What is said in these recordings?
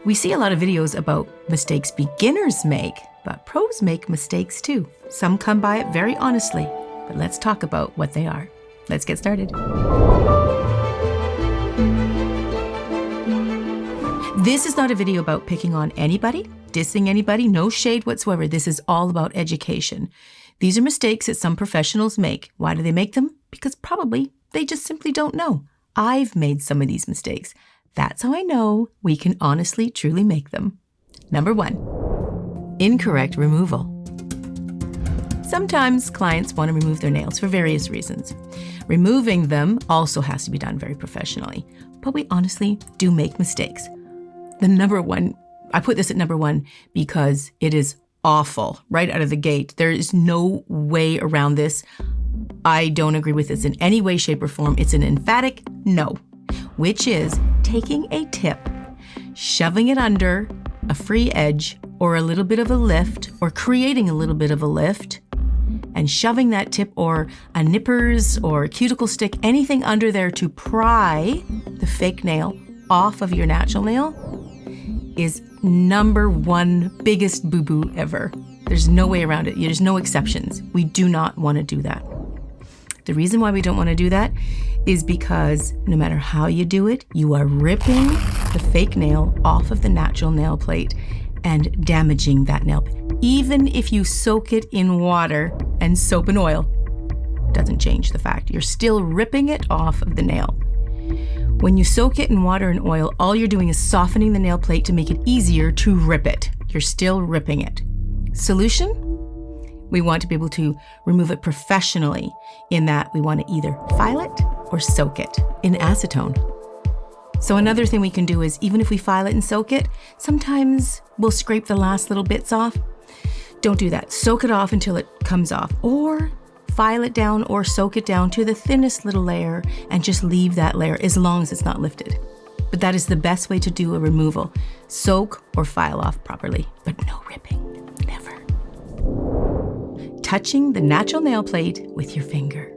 We see a lot of videos about mistakes beginners make, but pros make mistakes too. Some come by it very honestly, but let's talk about what they are. Let's get started. This is not a video about picking on anybody, dissing anybody, no shade whatsoever. This is all about education. These are mistakes that some professionals make. Why do they make them? Because probably they just simply don't know. I've made some of these mistakes. That's how I know we can honestly, truly make them. Number 1, incorrect removal. Sometimes clients want to remove their nails for various reasons. Removing them also has to be done very professionally, but we honestly do make mistakes. The number 1, I put this at number 1 because it is awful right out of the gate. There is no way around this. I don't agree with this in any way, shape, or form. It's an emphatic no, which is taking a tip, shoving it under a free edge or a little bit of a lift, or creating a little bit of a lift, and shoving that tip or a nippers or a cuticle stick, anything under there to pry the fake nail off of your natural nail is number 1 biggest boo-boo ever. There's no way around it. There's no exceptions. We do not want to do that. The reason why we don't want to do that is because no matter how you do it, you are ripping the fake nail off of the natural nail plate and damaging that nail. Even if you soak it in water and soap and oil, doesn't change the fact. You're still ripping it off of the nail. When you soak it in water and oil, all you're doing is softening the nail plate to make it easier to rip it. You're still ripping it. Solution? We want to be able to remove it professionally in that we want to either file it or soak it in acetone. So another thing we can do is, even if we file it and soak it, sometimes we'll scrape the last little bits off. Don't do that. Soak it off until it comes off, or file it down or soak it down to the thinnest little layer and just leave that layer as long as it's not lifted. But that is the best way to do a removal. Soak or file off properly, but no ripping, never. Touching the natural nail plate with your finger.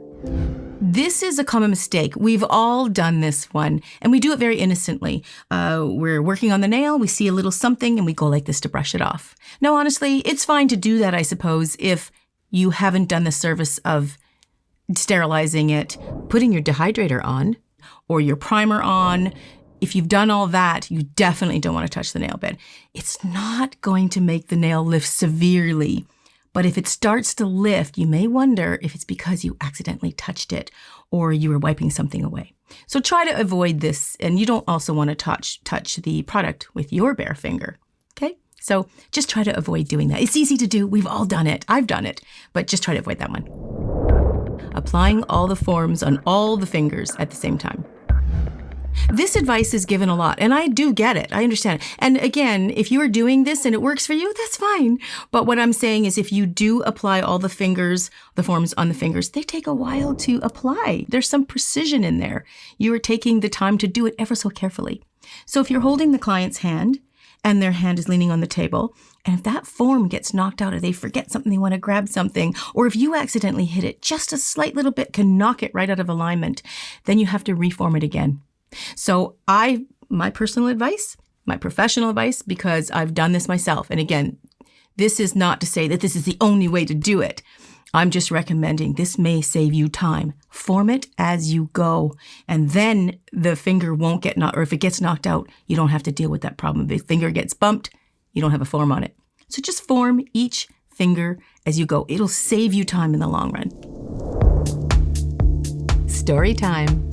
This is a common mistake. We've all done this one, and we do it very innocently. We're working on the nail, we see a little something, and we go like this to brush it off. Now, honestly, it's fine to do that, I suppose, if you haven't done the service of sterilizing it, putting your dehydrator on, or your primer on. If you've done all that, you definitely don't want to touch the nail bed. It's not going to make the nail lift severely. But if it starts to lift, you may wonder if it's because you accidentally touched it or you were wiping something away. So try to avoid this, and you don't also want to touch the product with your bare finger, okay? So just try to avoid doing that. It's easy to do. We've all done it. I've done it, but just try to avoid that one. Applying all the forms on all the fingers at the same time. This advice is given a lot, and I do get it. I understand it. And again, if you are doing this and it works for you, that's fine. But what I'm saying is, if you do apply all the forms on the fingers, they take a while to apply. There's some precision in there. You are taking the time to do it ever so carefully. So if you're holding the client's hand and their hand is leaning on the table, and if that form gets knocked out or they forget something, they want to grab something, or if you accidentally hit it, just a slight little bit can knock it right out of alignment, then you have to reform it again. So my personal advice, my professional advice, because I've done this myself. And again, this is not to say that this is the only way to do it. I'm just recommending this may save you time. Form it as you go. And then the finger won't get knocked, or if it gets knocked out, you don't have to deal with that problem. If the finger gets bumped, you don't have a form on it. So just form each finger as you go. It'll save you time in the long run. Story time.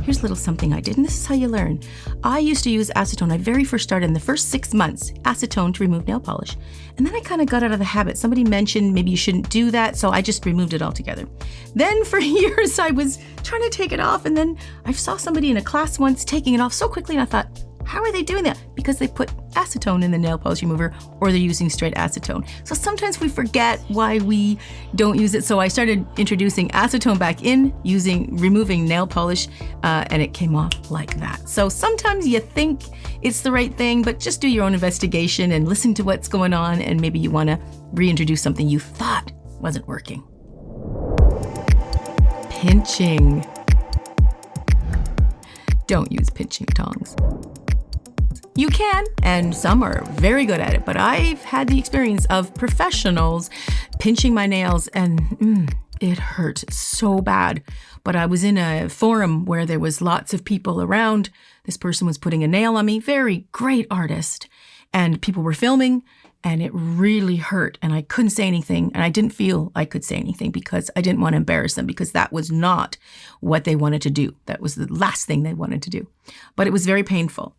Here's a little something I did, and this is how you learn. I used to use acetone. I very first started in the first 6 months, acetone to remove nail polish. And then I kind of got out of the habit. Somebody mentioned maybe you shouldn't do that, so I just removed it altogether. Then for years, I was trying to take it off, and then I saw somebody in a class once taking it off so quickly, and I thought, how are they doing that? Because they put acetone in the nail polish remover, or they're using straight acetone. So sometimes we forget why we don't use it. So I started introducing acetone back in, removing nail polish, and it came off like that. So sometimes you think it's the right thing, but just do your own investigation and listen to what's going on, and maybe you want to reintroduce something you thought wasn't working. Pinching. Don't use pinching tongs. You can, and some are very good at it, but I've had the experience of professionals pinching my nails and it hurt so bad. But I was in a forum where there was lots of people around. This person was putting a nail on me, very great artist, and people were filming, and it really hurt, and I couldn't say anything, and I didn't feel I could say anything because I didn't want to embarrass them, because that was not what they wanted to do. That was the last thing they wanted to do. But it was very painful.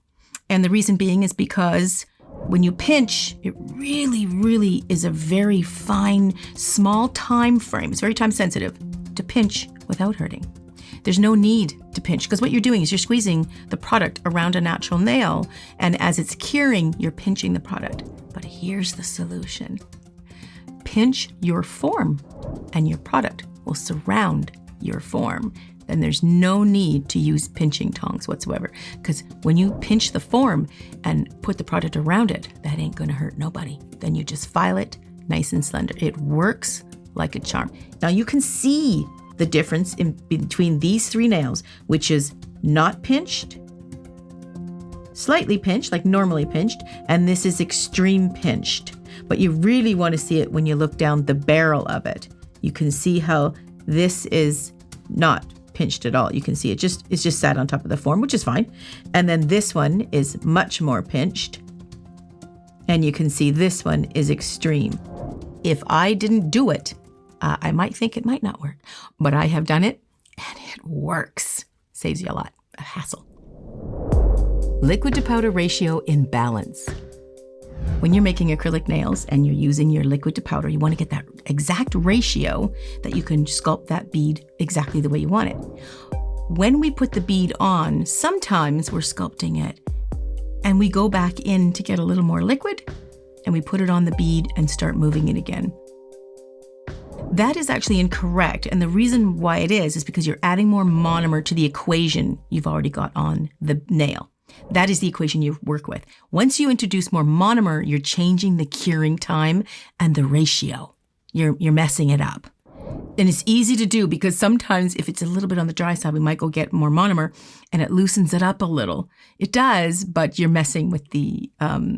And the reason being is because when you pinch, it really, really is a very fine, small time frame. It's very time sensitive to pinch without hurting. There's no need to pinch, because what you're doing is you're squeezing the product around a natural nail, and as it's curing, you're pinching the product. But here's the solution. Pinch your form, and your product will surround your form. Then there's no need to use pinching tongs whatsoever, because when you pinch the form and put the product around it, that ain't gonna hurt nobody. Then you just file it nice and slender. It works like a charm. Now you can see the difference in between these three nails, which is not pinched, slightly pinched, like normally pinched, and this is extreme pinched. But you really want to see it when you look down the barrel of it. You can see how this is not pinched at all. You can see it's just sat on top of the form, which is fine. And then this one is much more pinched. And you can see this one is extreme. If I didn't do it, I might think it might not work, but I have done it and it works. Saves you a lot of hassle. Liquid to powder ratio imbalance. When you're making acrylic nails and you're using your liquid to powder, you want to get that exact ratio that you can sculpt that bead exactly the way you want it. When we put the bead on, sometimes we're sculpting it and we go back in to get a little more liquid and we put it on the bead and start moving it again. That is actually incorrect, and the reason why it is because you're adding more monomer to the equation you've already got on the nail. That is the equation you work with. Once you introduce more monomer, you're changing the curing time and the ratio. You're messing it up. And it's easy to do because sometimes if it's a little bit on the dry side, we might go get more monomer and it loosens it up a little. It does, but you're messing with the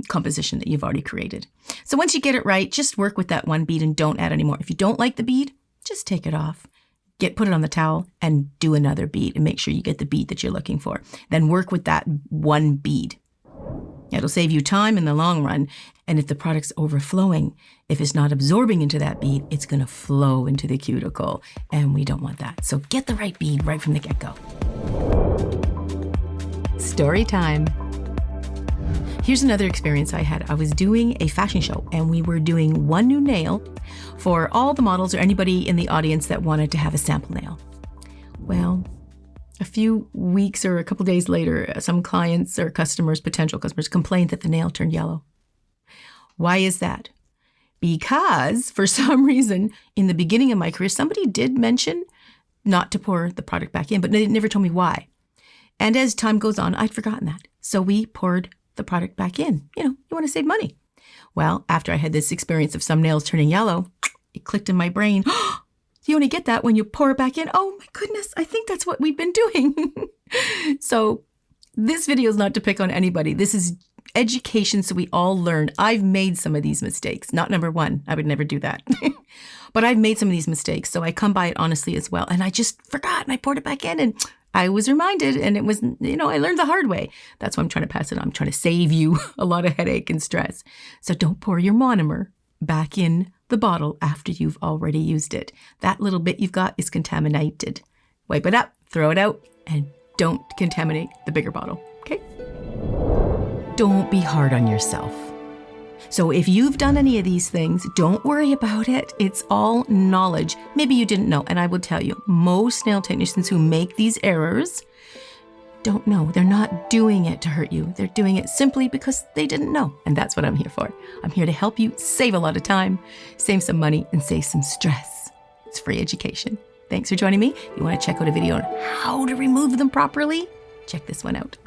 composition that you've already created. So once you get it right, just work with that one bead and don't add any more. If you don't like the bead, just take it off. Put it on the towel and do another bead and make sure you get the bead that you're looking for. Then work with that one bead. It'll save you time in the long run. And if the product's overflowing, if it's not absorbing into that bead, it's going to flow into the cuticle. And we don't want that. So get the right bead right from the get-go. Story time. Here's another experience I had. I was doing a fashion show and we were doing one new nail for all the models or anybody in the audience that wanted to have a sample nail. Well, a few weeks or a couple days later, some clients or customers, potential customers, complained that the nail turned yellow. Why is that? Because for some reason, in the beginning of my career, somebody did mention not to pour the product back in, but they never told me why. And as time goes on, I'd forgotten that. So we poured the product back in. You want to save money. Well, after I had this experience of some nails turning yellow, it clicked in my brain. You only get that when you pour it back in. Oh my goodness, I think that's what we've been doing. So this video is not to pick on anybody. This is education so we all learn. I've made some of these mistakes. Not number one, I would never do that. But I've made some of these mistakes, so I come by it honestly as well. And I just forgot and I poured it back in and I was reminded, and it was, I learned the hard way. That's why I'm trying to pass it on. I'm trying to save you a lot of headache and stress. So don't pour your monomer back in the bottle after you've already used it. That little bit you've got is contaminated. Wipe it up, throw it out, and don't contaminate the bigger bottle, okay? Don't be hard on yourself. So if you've done any of these things, don't worry about it. It's all knowledge. Maybe you didn't know, and I will tell you, most nail technicians who make these errors don't know. They're not doing it to hurt you. They're doing it simply because they didn't know. And that's what I'm here for. I'm here to help you save a lot of time, save some money, and save some stress. It's free education. Thanks for joining me. If you want to check out a video on how to remove them properly, check this one out.